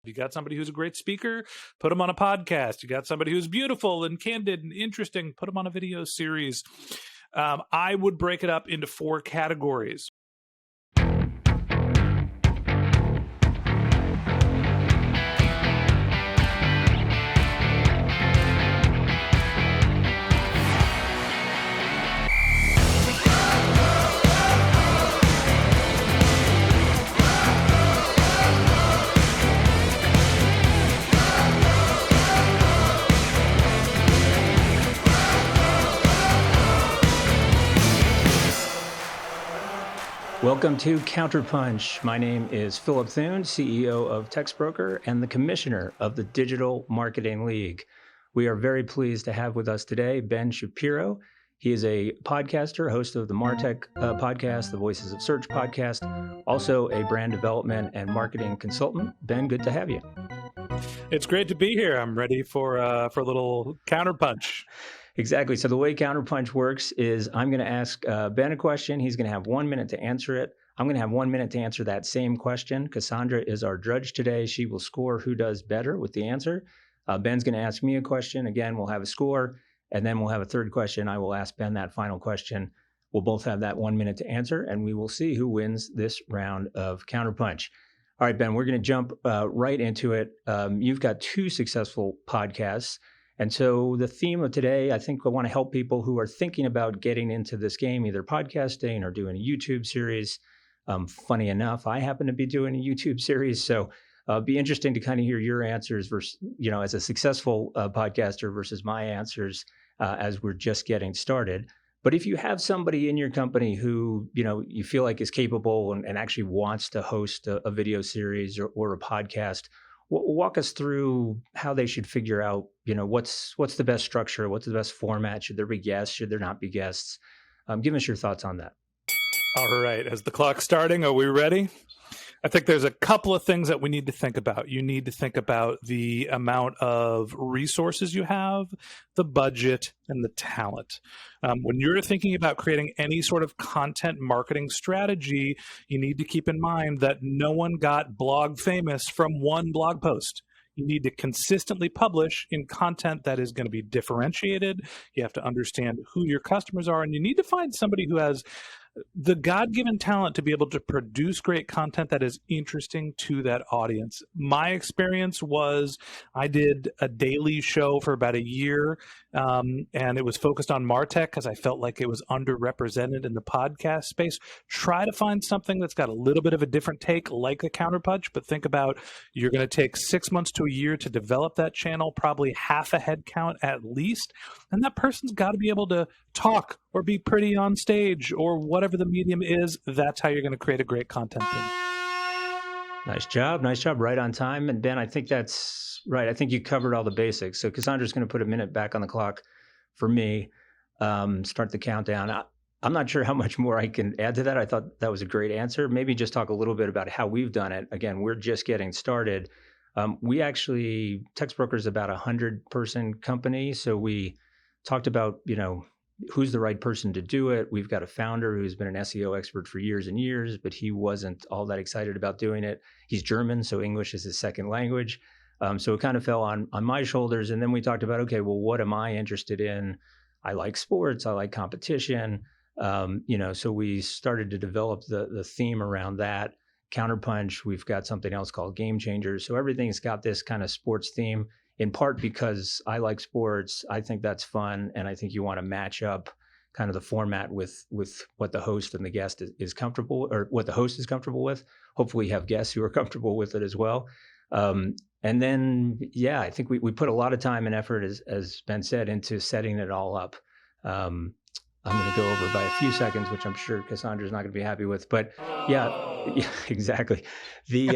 You got somebody who's a great speaker, put them on a podcast. You got somebody who's beautiful and candid and interesting, put them on a video series. I would break it up into 4 categories. Welcome to Counterpunch. My name is Phillip Thune, CEO of Textbroker and the Commissioner of the Digital Marketing League. We are very pleased to have with us today Ben Shapiro. He is a podcaster, host of the MarTech podcast, the Voices of Search podcast, also a brand development and marketing consultant. Ben, good to have you. It's great to be here. I'm ready for a little counterpunch. Exactly. So the way Counterpunch works is I'm going to ask Ben a question. He's going to have 1 minute to answer it. I'm going to have 1 minute to answer that same question. Cassandra is our judge today. She will score who does better with the answer. Ben's going to ask me a question. Again, we'll have a score, and then we'll have a third question. I will ask Ben that final question. We'll both have that 1 minute to answer, and we will see who wins this round of Counterpunch. All right, Ben, we're going to jump right into it. You've got 2 successful podcasts. And so the theme of today, I think I want to help people who are thinking about getting into this game, either podcasting or doing a YouTube series. Funny enough, I happen to be doing a YouTube series. So be interesting to kind of hear your answers versus, as a successful podcaster versus my answers as we're just getting started. But if you have somebody in your company who, you feel like is capable and actually wants to host a video series or a podcast, walk us through how they should figure out, what's the best structure, what's the best format? Should there be guests? Should there not be guests? Give us your thoughts on that. All right. As the clock's starting, are we ready? I think there's a couple of things that we need to think about. You need to think about the amount of resources you have, the budget, and the talent. When you're thinking about creating any sort of content marketing strategy, you need to keep in mind that no one got blog famous from one blog post. You need to consistently publish in content that is going to be differentiated. You have to understand who your customers are, and you need to find somebody who has the God-given talent to be able to produce great content that is interesting to that audience. My experience was I did a daily show for about a year, and it was focused on MarTech because I felt like it was underrepresented in the podcast space. Try to find something that's got a little bit of a different take, like a Counterpunch, but think about you're going to take 6 months to a year to develop that channel, probably half a head count at least, and that person's got to be able to talk or be pretty on stage or whatever the medium is. That's how you're going to create a great content team. Nice job. Right on time. And Ben, I think that's right. I think you covered all the basics. So Cassandra's going to put a minute back on the clock for me, start the countdown. I'm not sure how much more I can add to that. I thought that was a great answer. Maybe just talk a little bit about how we've done it. Again, we're just getting started. Textbroker is about 100-person company. So we talked about, who's the right person to do it. We've got a founder who's been an SEO expert for years and years, but he wasn't all that excited about doing it. He's German, so English is his second language. So it kind of fell on my shoulders. And then we talked about, okay, well, what am I interested in? I like sports. I like competition. So we started to develop the theme around that. Counterpunch, we've got something else called Game Changers. So everything's got this kind of sports theme, in part because I like sports. I think that's fun. And I think you want to match up kind of the format with what the host and the guest is comfortable, or what the host is comfortable with. Hopefully you have guests who are comfortable with it as well. And then, I think we put a lot of time and effort, as Ben said, into setting it all up. I'm going to go over by a few seconds, which I'm sure Cassandra's not going to be happy with, but yeah, exactly. Keep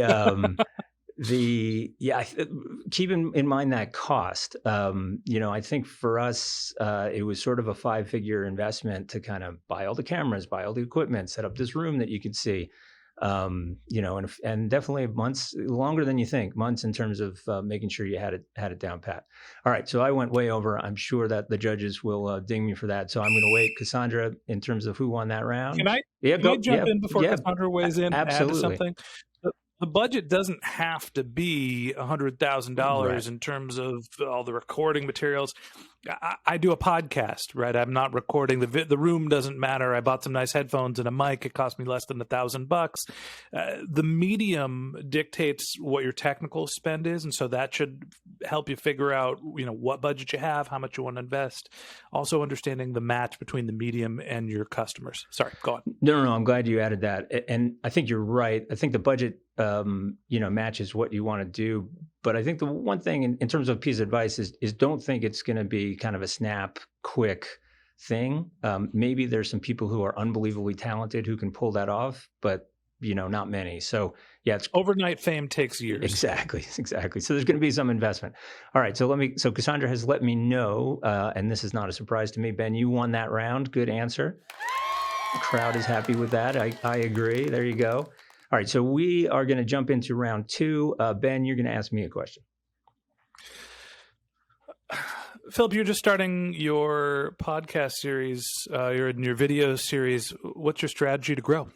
in mind that cost. I think for us, it was sort of a 5-figure investment to kind of buy all the cameras, buy all the equipment, set up this room that you could see. And definitely months, longer than you think, months in terms of making sure you had it down pat. All right, so I went way over. I'm sure that the judges will ding me for that. So I'm going to wait, Cassandra, in terms of who won that round. Can I jump in before Cassandra weighs in? Absolutely. And add something? the budget doesn't have to be $100,000 Right. in terms of all the recording materials. I do a podcast, right? I'm not recording the room doesn't matter. I bought some nice headphones and a mic. It cost me less than $1,000. The medium dictates what your technical spend is, and so that should help you figure out, what budget you have, how much you want to invest. Also, understanding the match between the medium and your customers. Sorry, go on. No. I'm glad you added that, and I think you're right. I think the budget, matches what you want to do. But I think the one thing in terms of piece of advice is don't think it's going to be kind of a snap, quick thing. Maybe there's some people who are unbelievably talented who can pull that off, but not many. So yeah, it's overnight fame takes years. Exactly. So there's going to be some investment. All right. So Cassandra has let me know, and this is not a surprise to me. Ben, you won that round. Good answer. The crowd is happy with that. I agree. There you go. All right, so we are going to jump into round two. Ben, you're going to ask me a question. Phillip, you're just starting your podcast series. You're in your video series. What's your strategy to grow?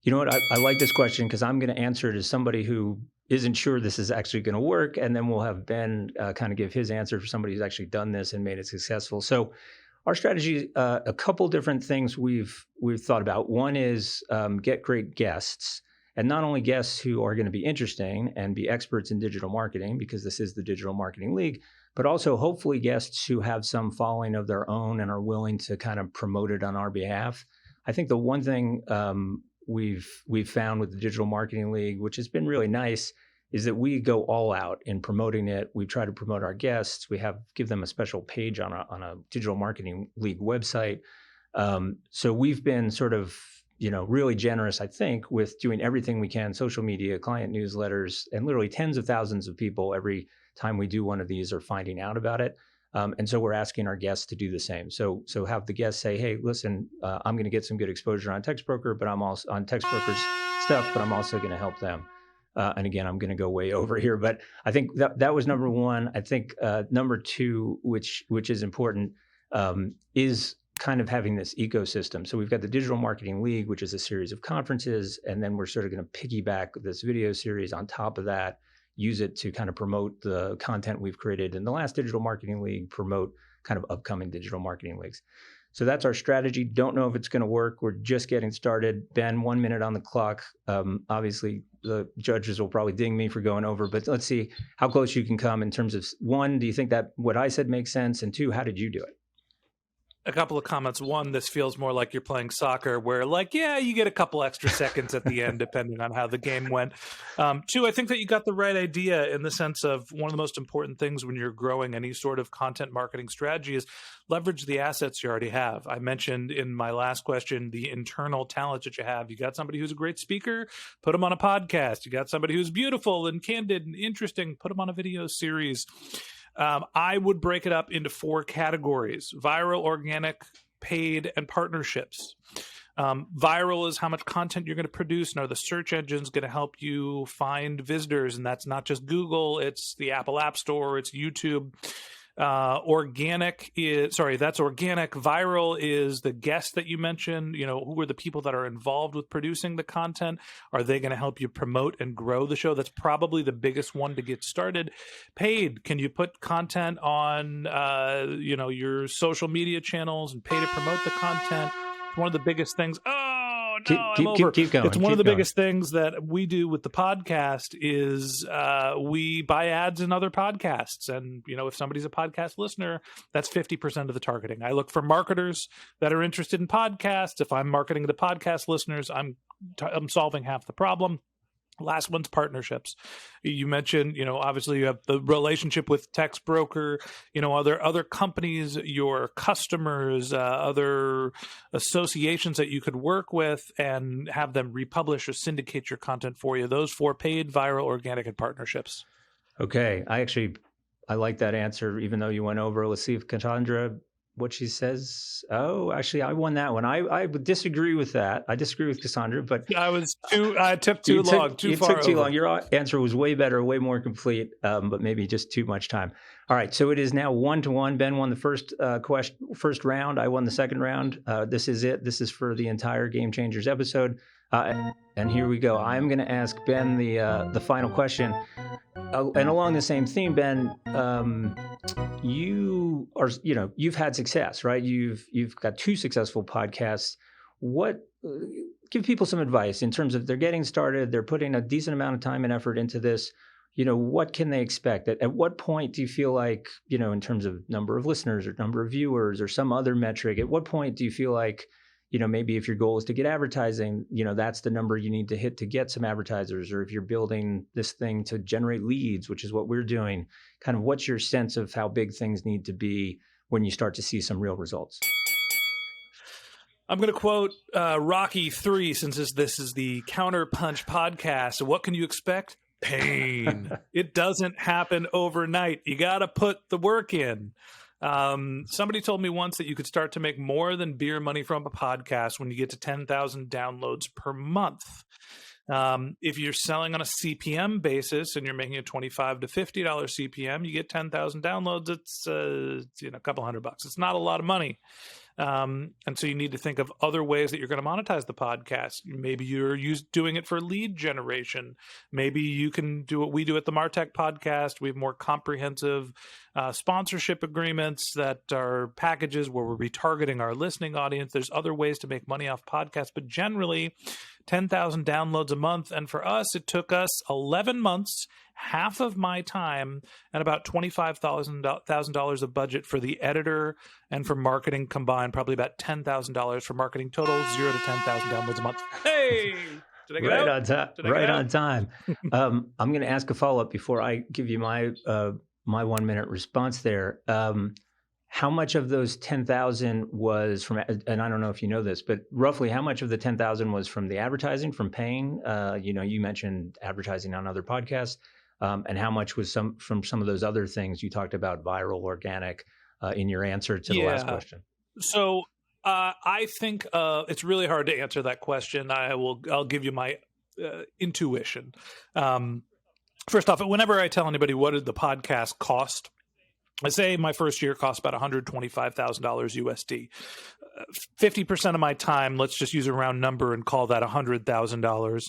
You know what? I like this question because I'm going to answer it as somebody who isn't sure this is actually going to work, and then we'll have Ben kind of give his answer for somebody who's actually done this and made it successful. So our strategy, a couple different things we've thought about. One is get great guests, and not only guests who are going to be interesting and be experts in digital marketing, because this is the Digital Marketing League, but also hopefully guests who have some following of their own and are willing to kind of promote it on our behalf. I think the one thing we've found with the Digital Marketing League, which has been really nice, is that we go all out in promoting it. We try to promote our guests. We give them a special page on a Digital Marketing League website. So we've been sort of, really generous, I think, with doing everything we can, social media, client newsletters, and literally tens of thousands of people every time we do one of these are finding out about it. And so we're asking our guests to do the same. So have the guests say, hey, listen, I'm going to get some good exposure on Textbroker, but I'm also on Textbroker's stuff, but I'm also going to help them. And again, I'm going to go way over here, but I think that was number one. I think number two, which is important, is kind of having this ecosystem. So we've got the Digital Marketing League, which is a series of conferences, and then we're sort of going to piggyback this video series on top of that, use it to kind of promote the content we've created in the last Digital Marketing League, promote kind of upcoming Digital Marketing Leagues. So that's our strategy. Don't know if it's going to work. We're just getting started. Ben, 1 minute on the clock. Obviously, the judges will probably ding me for going over, but let's see how close you can come in terms of, one, do you think that what I said makes sense? And two, how did you do it? A couple of comments. One, this feels more like you're playing soccer where you get a couple extra seconds at the end, depending on how the game went. Two, I think that you got the right idea in the sense of one of the most important things when you're growing any sort of content marketing strategy is leverage the assets you already have. I mentioned in my last question, the internal talent that you have. You got somebody who's a great speaker, put them on a podcast. You got somebody who's beautiful and candid and interesting, put them on a video series. I would break it up into 4 categories: viral, organic, paid, and partnerships. Viral is how much content you're going to produce, and are the search engines going to help you find visitors? And that's not just Google, it's the Apple App Store, it's YouTube. That's organic. Viral is the guests that you mentioned. Who are the people that are involved with producing the content? Are they going to help you promote and grow the show? That's probably the biggest one to get started. Paid, can you put content on, your social media channels and pay to promote the content? It's one of the biggest things. Keep going. It's one of the biggest things that we do with the podcast is we buy ads in other podcasts. And, if somebody's a podcast listener, that's 50% of the targeting. I look for marketers that are interested in podcasts. If I'm marketing to podcast listeners, I'm solving half the problem. Last one's partnerships. You mentioned, obviously you have the relationship with Textbroker, other companies, your customers, other associations that you could work with and have them republish or syndicate your content for you. Those 4: paid, viral, organic, and partnerships. Okay. I like that answer, even though you went over. Let's see if Cassandra, what she says. Oh, actually, I won that one. I would disagree with that. I disagree with Cassandra, but I took too long. Too long. Your answer was way better, way more complete, but maybe just too much time. All right, so it is now 1-1. Ben won the first round. I won the second round. This is it. This is for the entire Game Changers episode. And here we go. I'm going to ask Ben the final question. And along the same theme, Ben, you've had success, right? You've got 2 successful podcasts. What give people some advice in terms of they're getting started, they're putting a decent amount of time and effort into this. What can they expect? At what point do you feel like, in terms of number of listeners or number of viewers or some other metric, at what point do you feel like, maybe if your goal is to get advertising, that's the number you need to hit to get some advertisers, or if you're building this thing to generate leads, which is what we're doing, kind of what's your sense of how big things need to be when you start to see some real results? I'm going to quote Rocky 3, since this is the Counterpunch podcast. What can you expect? Pain. It doesn't happen overnight. You got to put the work in. Somebody told me once that you could start to make more than beer money from a podcast when you get to 10,000 downloads per month. If you're selling on a CPM basis and you're making a $25 to $50 CPM, you get 10,000 downloads. It's a couple $100. It's not a lot of money. And so you need to think of other ways that you're going to monetize the podcast. Maybe you're doing it for lead generation. Maybe you can do what we do at the MarTech podcast. We have more comprehensive sponsorship agreements that are packages where we're retargeting our listening audience. There's other ways to make money off podcasts, but generally 10,000 downloads a month. And for us, it took us 11 months, half of my time, and about $25,000 of budget for the editor and for marketing combined, probably about $10,000 for marketing total, 0 to 10,000 downloads a month. Hey, did I get right out? on time? Right on time. I'm going to ask a follow-up before I give you my 1 minute response there. How much of those 10,000 was from, and I don't know if you know this, but roughly how much of the 10,000 was from the advertising, from paying? You mentioned advertising on other podcasts, and how much was from some of those other things you talked about, viral, organic, in your answer to the last question? So I think it's really hard to answer that question. I'll give you my intuition. First off, whenever I tell anybody what did the podcast cost, I say my first year cost about $125,000 USD. 50% of my time, let's just use a round number and call that $100,000.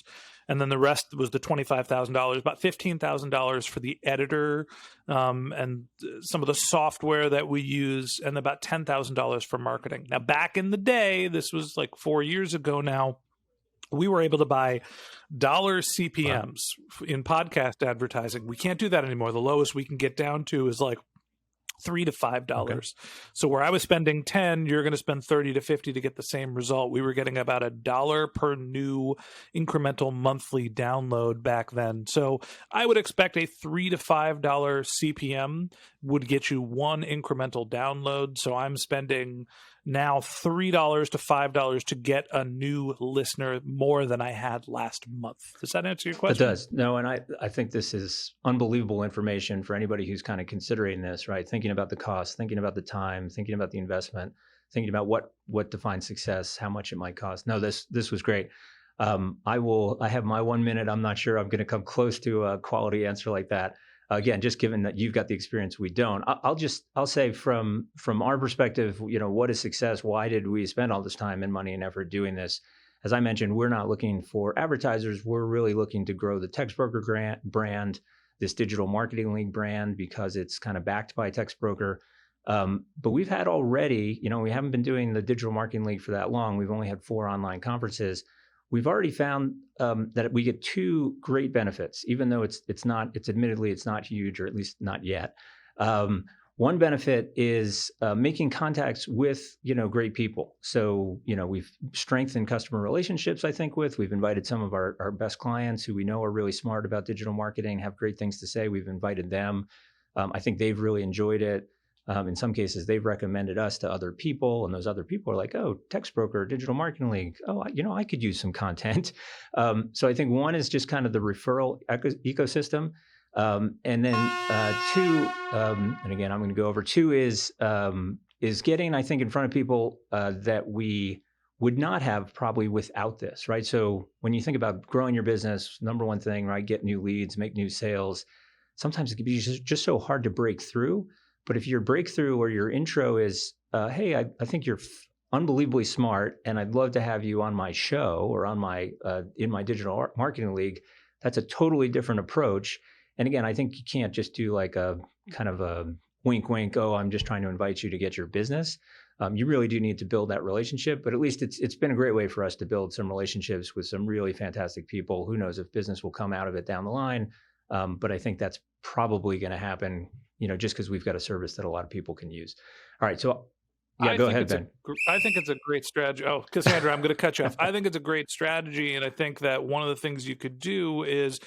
And then the rest was the $25,000, about $15,000 for the editor and some of the software that we use, and about $10,000 for marketing. Now, back in the day, this was like 4 years ago now, we were able to buy dollar CPMs in podcast advertising. We can't do that anymore. The lowest we can get down to is like $3 to $5. Okay. So where I was spending 10, you're going to spend 30 to 50 to get the same result. We were getting about $1 per new incremental monthly download back then. So I would expect a $3 to $5 CPM would get you one incremental download. So I'm spending now $3 to $5 to get a new listener more than I had last month. Does that answer your question? It does. No, and I think this is unbelievable information for anybody who's kind of considering this, right? Thinking about the cost, thinking about the time, thinking about the investment, thinking about what defines success, how much it might cost. No, this was great. I have my 1 minute. I'm not sure I'm going to come close to a quality answer like that. Again, just given that you've got the experience we don't, I'll say from our perspective, what is success? Why did we spend all this time and money and effort doing this? As I mentioned, we're not looking for advertisers. We're really looking to grow the Textbroker brand, this digital marketing league brand, because it's kind of backed by Textbroker. But we've had already, we haven't been doing the digital marketing league for that long. We've only had 4 online conferences. We've already found that we get 2 great benefits, even though it's admittedly not huge, or at least not yet. One benefit is making contacts with great people. So we've strengthened customer relationships. I think we've invited some of our best clients who we know are really smart about digital marketing, have great things to say. We've invited them. I think they've really enjoyed it. In some cases, they've recommended us to other people, and those other people are like, "Oh, Textbroker, Digital Marketing League. Oh, I could use some content." So I think one is just kind of the referral ecosystem, and then 2, and again, I'm going to go over 2 is getting, I think, in front of people that we would not have probably without this, right? So when you think about growing your business, number one thing, right? Get new leads, make new sales. Sometimes it can be just so hard to break through. But if your breakthrough or your intro is, hey, I think unbelievably smart, and I'd love to have you on my show or on my in my digital marketing league. That's a totally different approach. And again, I think you can't just do like a kind of a wink, wink. Oh, I'm just trying to invite you to get your business. You really do need to build that relationship. But at least it's been a great way for us to build some relationships with some really fantastic people. Who knows if business will come out of it down the line? But I think that's probably going to happen, just because we've got a service that a lot of people can use. All right, so yeah, go ahead, Ben. I think it's a great strategy. Oh, Cassandra, I'm going to cut you off. I think it's a great strategy, and I think that one of the things you could do is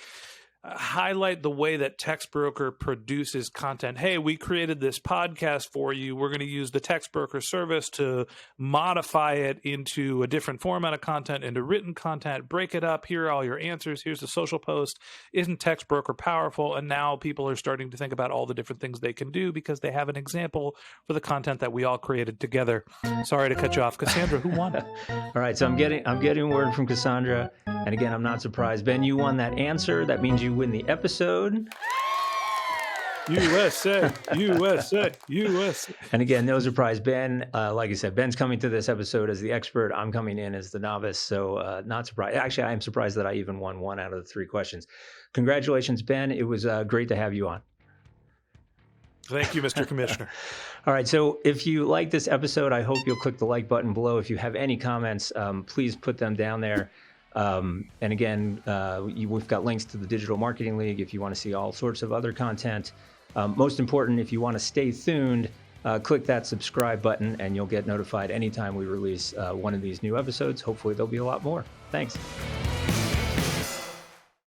highlight the way that Textbroker produces content. Hey, we created this podcast for you. We're going to use the Textbroker service to modify it into a different format of content, into written content, break it up. Here are all your answers. Here's the social post. Isn't Textbroker powerful? And now people are starting to think about all the different things they can do because they have an example for the content that we all created together. Sorry to cut you off. Cassandra, who won? All right, so I'm getting word from Cassandra. And again, I'm not surprised. Ben, you won that answer. That means you win the episode. USA, USA, USA. And again, no surprise. Ben, like I said, Ben's coming to this episode as the expert. I'm coming in as the novice. So not surprised. Actually, I am surprised that I even won one out of the 3 questions. Congratulations, Ben. It was great to have you on. Thank you, Mr. Commissioner. All right. So if you like this episode, I hope you'll click the like button below. If you have any comments, please put them down there. And again, we've got links to the Digital Marketing League if you want to see all sorts of other content. Most important, if you want to stay tuned, click that subscribe button and you'll get notified anytime we release one of these new episodes. Hopefully there'll be a lot more. Thanks.